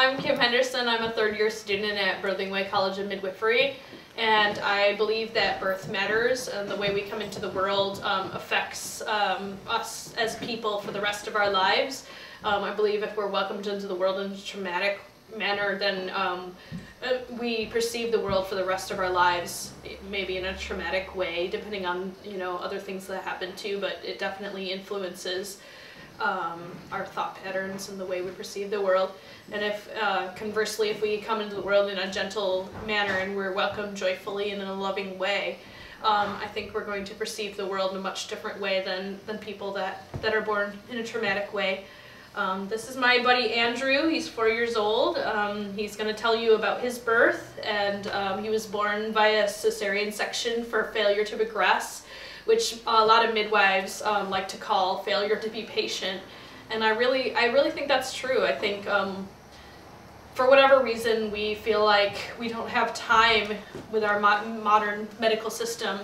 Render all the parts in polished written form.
I'm Kim Henderson. I'm a third-year student at Birthing College of Midwifery, and I believe that birth matters, and the way we come into the world affects us as people for the rest of our lives. I believe if we're welcomed into the world in a traumatic manner, then we perceive the world for the rest of our lives, maybe in a traumatic way, depending on other things that happen too, but it definitely influences our thought patterns and the way we perceive the world. And if conversely, if we come into the world in a gentle manner and we're welcomed joyfully and in a loving way, I think we're going to perceive the world in a much different way than people that are born in a traumatic way. This is my buddy Andrew. He's 4 years old. He's going to tell you about his birth, and he was born via cesarean section for failure to progress, which a lot of midwives like to call failure to be patient. And I really think that's true. I think for whatever reason we feel like we don't have time with our modern medical system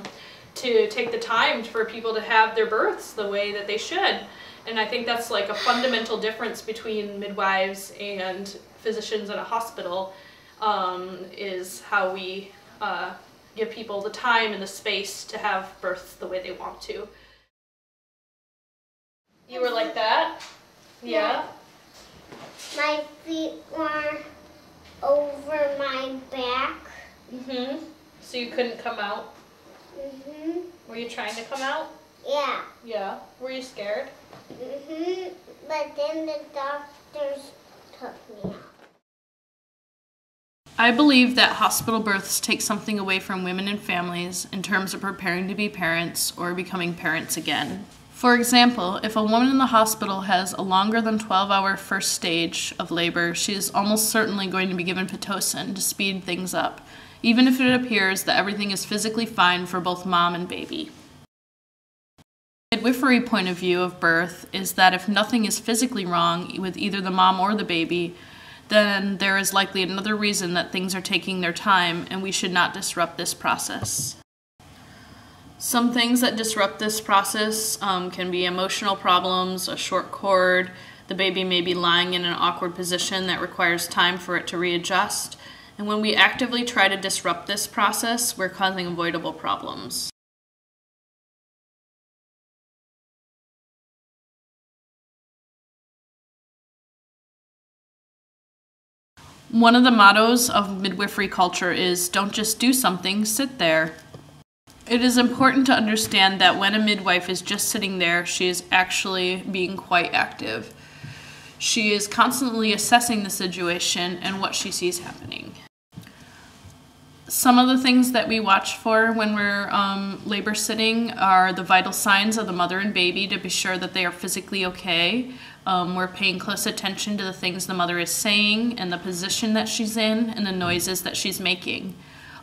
to take the time for people to have their births the way that they should. And I think that's like a fundamental difference between midwives and physicians in a hospital, is how we give people the time and the space to have births the way they want to. You were like that? Yeah? My feet were over my back. Mm-hmm. So you couldn't come out? Mm-hmm. Were you trying to come out? Yeah. Yeah. Were you scared? Mm-hmm. But then the doctors took me out. I believe that hospital births take something away from women and families in terms of preparing to be parents or becoming parents again. For example, if a woman in the hospital has a longer than 12-hour first stage of labor, she is almost certainly going to be given Pitocin to speed things up, even if it appears that everything is physically fine for both mom and baby. The midwifery point of view of birth is that if nothing is physically wrong with either the mom or the baby, then there is likely another reason that things are taking their time, and we should not disrupt this process. Some things that disrupt this process can be emotional problems, a short cord, the baby may be lying in an awkward position that requires time for it to readjust, and when we actively try to disrupt this process, we're causing avoidable problems. One of the mottos of midwifery culture is, "Don't just do something, sit there." It is important to understand that when a midwife is just sitting there, she is actually being quite active. She is constantly assessing the situation and what she sees happening. Some of the things that we watch for when we're labor sitting are the vital signs of the mother and baby to be sure that they are physically okay. We're paying close attention to the things the mother is saying and the position that she's in and the noises that she's making.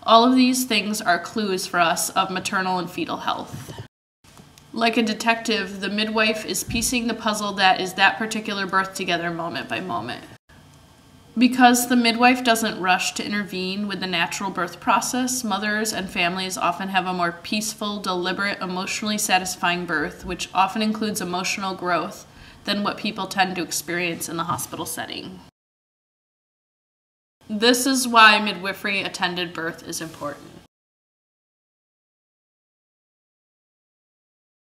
All of these things are clues for us of maternal and fetal health. Like a detective, the midwife is piecing the puzzle that is that particular birth together moment by moment. Because the midwife doesn't rush to intervene with the natural birth process, mothers and families often have a more peaceful, deliberate, emotionally satisfying birth, which often includes emotional growth than what people tend to experience in the hospital setting. This is why midwifery attended birth is important.